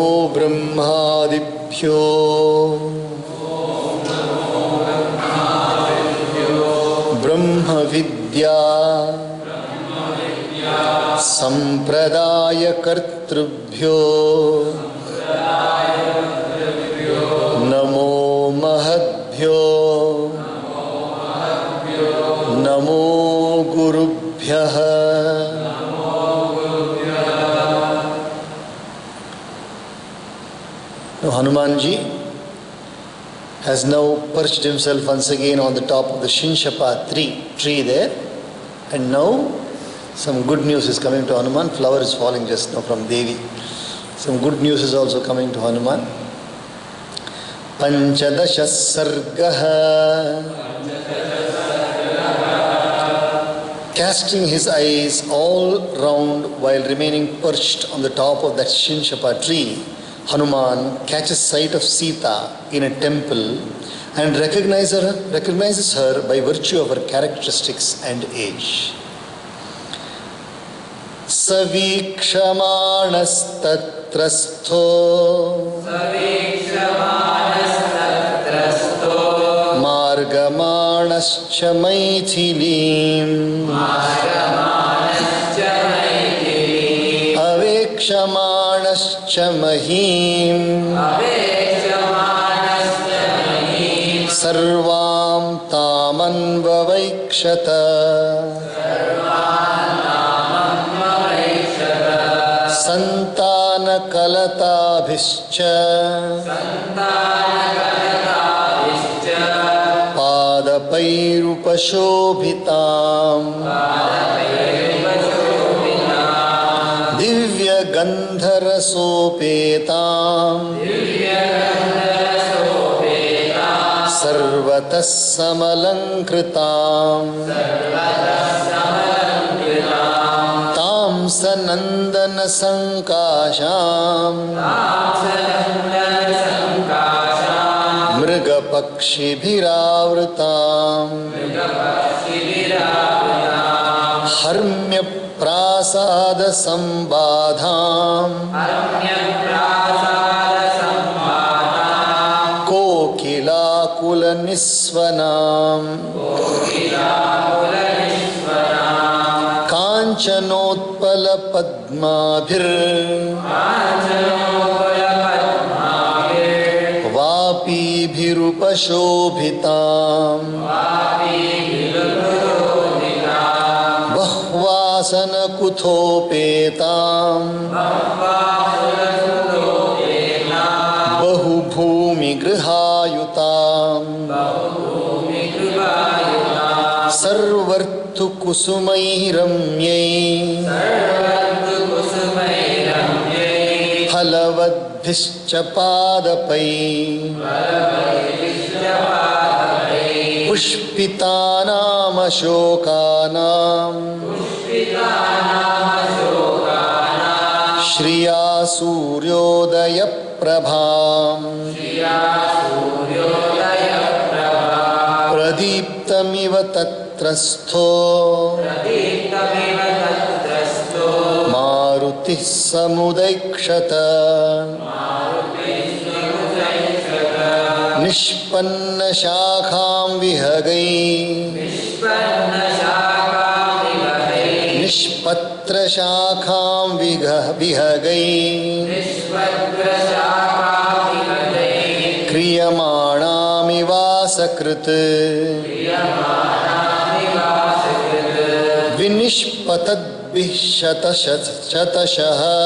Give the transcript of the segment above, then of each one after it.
ओ ब्रह्मादिभ्यो ब्रह्म विद्या संप्रदाय कर्तृभ्यो नमो महद्भ्यो नमो गुरुभ्यः। Hanumanji has now perched himself once again on the top of the Shinshapa tree there, and now some good news is coming to Hanuman. Flower is falling just now from Devi. Some good news is also coming to Hanuman. Panchadasha sargaha. Casting his eyes all round while remaining perched on the top of that Shinshapa tree, Hanuman catches sight of Sita in a temple and recognizes her by virtue of her characteristics and age. Savikshamaanastatrastho Margamanascha Maithilim Avekshamanascha Mahim Sarvam Tamanvavaikshata Santana Kalatabhischa Padapairupashobhitam Divya Gandharasopetam Sarvatas Samalankritam Tam Sanandana Sankasham Mrigapakshibhiravritam Harmya Prasada Sambadham Kokila Kula Nisvanam Kanchanotpala Padmabhir Vapibhirupashobhitam Bahvasana Kuthopetam Bahubhumi Grihayutam Sarvarthu Kusumairamyai Halavadbhischa Padapai Pushpitanam Ashokanam Shriya Suryodaya Prabham Pradiptamiva Tatrastho Maruti Samudaikshata Nishpanna Shakham Vihagai Nishpatra Shakham Vihagai Kriyamanamivasakrit Vinishpatad Shatashaha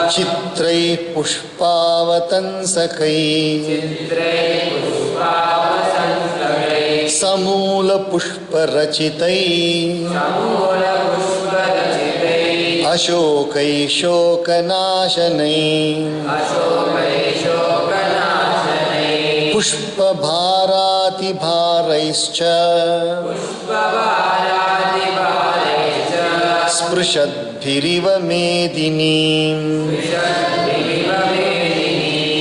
Chitrai Pushpavatansakai Samula Pushparachitai Ashokai Shokanashanai Pushpa Bharati Bharaischa Sprishadbhiriva Medinim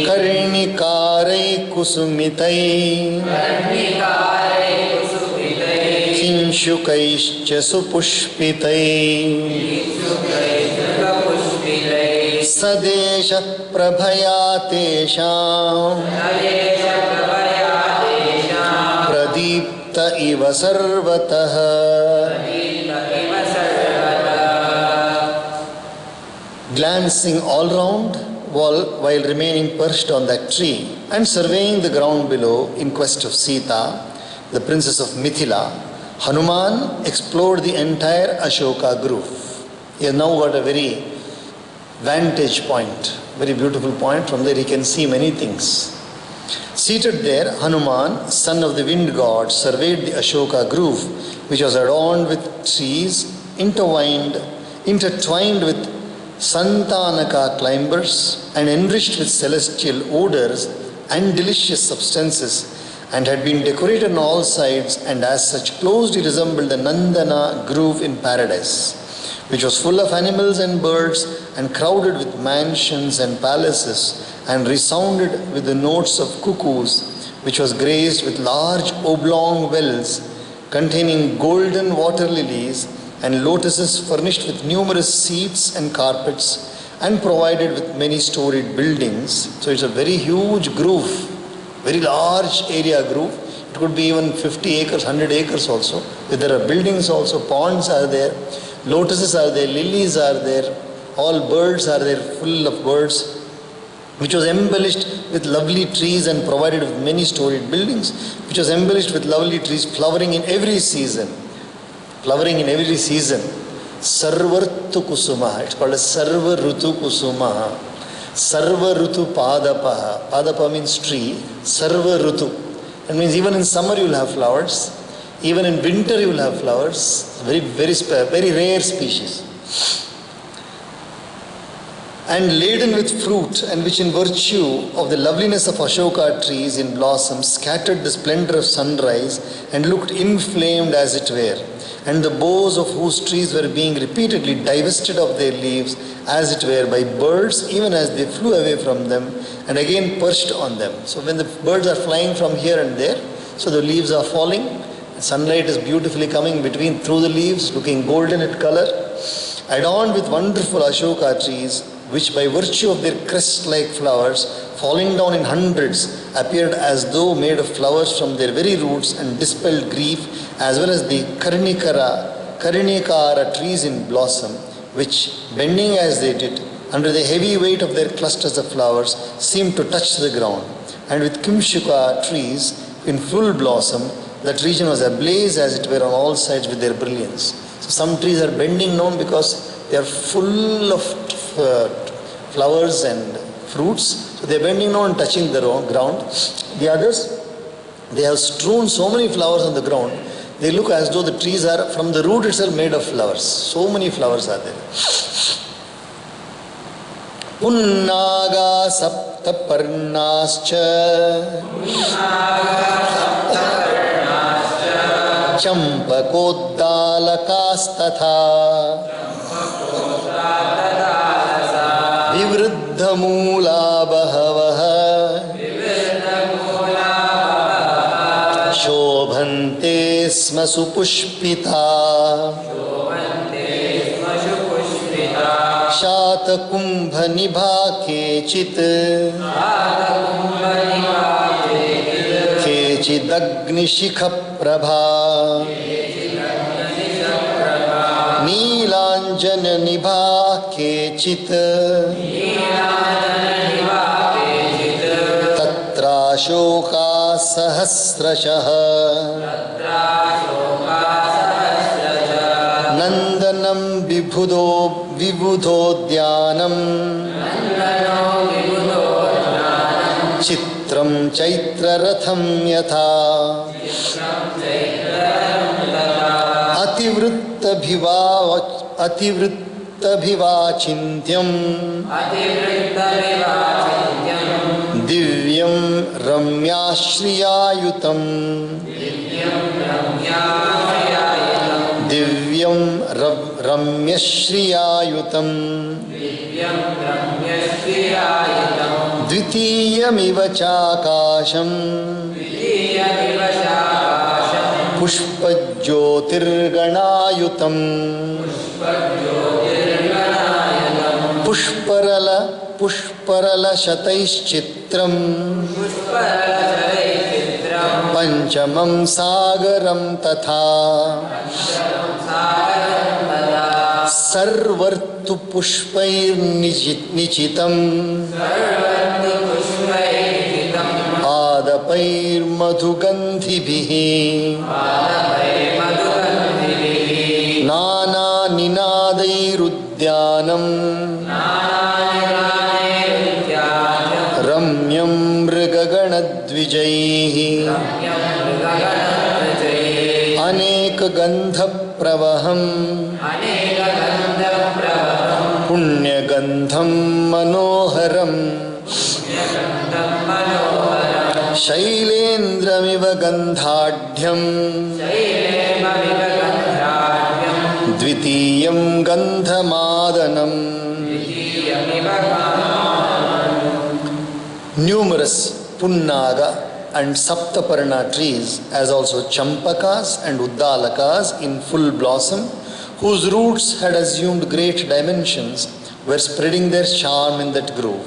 Karnikarai Kusumitai Kinshukaischa Supushpitai Sadesha Prabhaya Tesham Pradipta Iva Sarvataha. Glancing all round while remaining perched on that tree and surveying the ground below in quest of Sita, the princess of Mithila, Hanuman explored the entire Ashoka grove. He has now got a very vantage point, very beautiful point. From there he can see many things. Seated there, Hanuman, son of the wind god, surveyed the Ashoka grove, which was adorned with trees intertwined with Santanaka climbers and enriched with celestial odors and delicious substances, and had been decorated on all sides, and as such closely resembled the Nandana grove in paradise, which was full of animals and birds and crowded with mansions and palaces, and resounded with the notes of cuckoos, which was graced with large oblong wells containing golden water lilies and lotuses furnished with numerous seats and carpets and provided with many storied buildings. So it's a very huge grove, very large area grove. It could be even 50 acres, 100 acres also. There are buildings also, ponds are there, lotuses are there, lilies are there, all birds are there, full of birds, which was embellished with lovely trees and provided with many storied buildings, which was embellished with lovely trees flowering in every season. Flowering in every season. Sarvartu Kusuma. It's called a Sarva Rutu Kusuma. Sarva Rutu Padapa. Padapa means tree. Sarva Rutu. That means even in summer you will have flowers. Even in winter you will have flowers. Very rare species. And laden with fruit, and which in virtue of the loveliness of Ashoka trees in blossom scattered the splendor of sunrise and looked inflamed as it were, and the boughs of whose trees were being repeatedly divested of their leaves as it were by birds, even as they flew away from them and again perched on them. So when the birds are flying from here and there, so the leaves are falling, sunlight is beautifully coming through the leaves, looking golden in color, adorned with wonderful Ashoka trees, which by virtue of their crest-like flowers, falling down in hundreds, appeared as though made of flowers from their very roots and dispelled grief, as well as the Karinikara trees in blossom, which, bending as they did, under the heavy weight of their clusters of flowers, seemed to touch the ground. And with Kimshuka trees in full blossom, that region was ablaze as it were on all sides with their brilliance. So some trees are bending down because they are full of flowers and fruits. So they are bending down and touching the ground. The others, they have strewn so many flowers on the ground. They look as though the trees are from the root itself made of flowers. So many flowers are there. Punnaga saptaparnascha champakoddalakastatha vivruddhamula bahavaha shobhante sma supushpita shatakumbha nibha kechit kechidagni shikha prabha Neelanjana nibha kechit tatra shoka sahasrashah nandanam vibudhodyanam chitram chaitra ratham yatha ativrittabhivacintyam divyam ramyashriyayutam divyam ramyashriyayutam dvitiyamiva chakasham pushpajyotirganaayutam पुष्परल शतैश्चित्रम् पंचमं सागरं तथा सर्वर्तु पुष्पैर्निचितं पादपैर्मधुगन्धिभिः नानानिनादैरुद्यानं रम्यं मृगगणद्विजैः अनेकगन्धप्रवहम् पुण्यगन्धं मनोहरम् शैलेन्द्रमिव गन्धाढ्यं द्वितीयं गन्धमादनम्. Numerous punnaga and saptaparna trees, as also champakas and uddalakas in full blossom, whose roots had assumed great dimensions, were spreading their charm in that grove.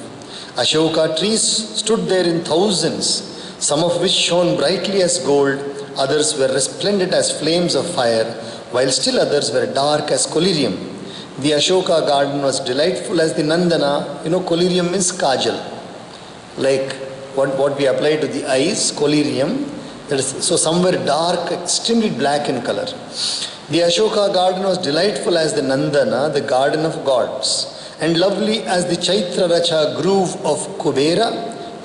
Ashoka trees stood there in thousands, some of which shone brightly as gold, others were resplendent as flames of fire, while still others were dark as collyrium. The Ashoka garden was delightful as the Nandana. You know, collyrium means kajal, like what we apply to the eyes, collyrium. That is, so some were dark, extremely black in color. The Ashoka garden was delightful as the Nandana, the garden of gods, and lovely as the Chaitra Racha grove of Kubera,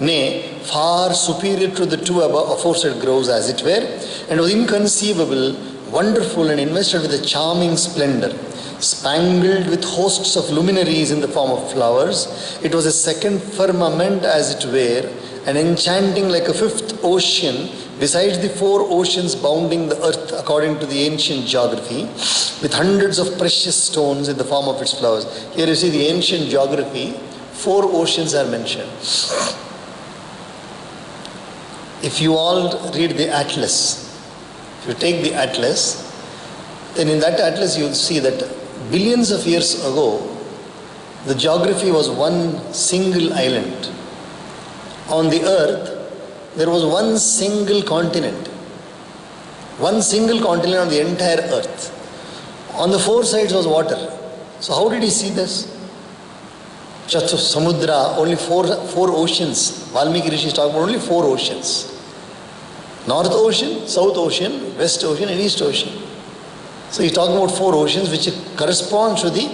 nay, far superior to the two aforesaid groves as it were, and was inconceivable, wonderful and invested with a charming splendor. Spangled with hosts of luminaries in the form of flowers, it was a second firmament as it were, and enchanting like a fifth ocean besides the four oceans bounding the earth according to the ancient geography, with hundreds of precious stones in the form of its flowers. Here you see the ancient geography, four oceans are mentioned. If you all read the atlas, if you take the atlas, then in that atlas you will see that billions of years ago, the geography was one single island. On the earth, there was one single continent. One single continent on the entire earth. On the four sides was water. So how did he see this? Chatur Samudra, only four oceans. Valmiki Rishi is talking about only four oceans. North Ocean, South Ocean, West Ocean and East Ocean. So he's talking about four oceans which corresponds to the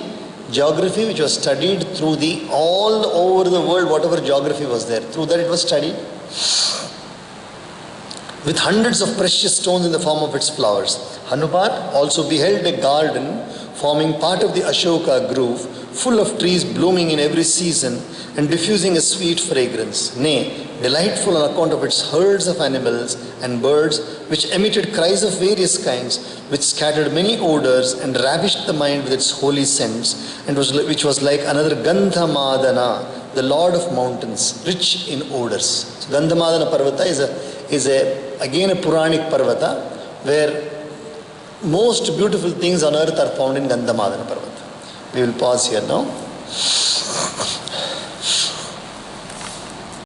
geography which was studied through the all over the world, whatever geography was there. Through that it was studied. With hundreds of precious stones in the form of its flowers. Hanuman also beheld a garden forming part of the Ashoka grove, full of trees blooming in every season and diffusing a sweet fragrance. Nay, delightful on account of its herds of animals and birds, which emitted cries of various kinds, which scattered many odors and ravished the mind with its holy scents, and which was like another Gandhamadana, the lord of mountains, rich in odors. So Gandhamadana Parvata is again a Puranic Parvata, where most beautiful things on earth are found in Gandhamadana Parvata. We will pause here now.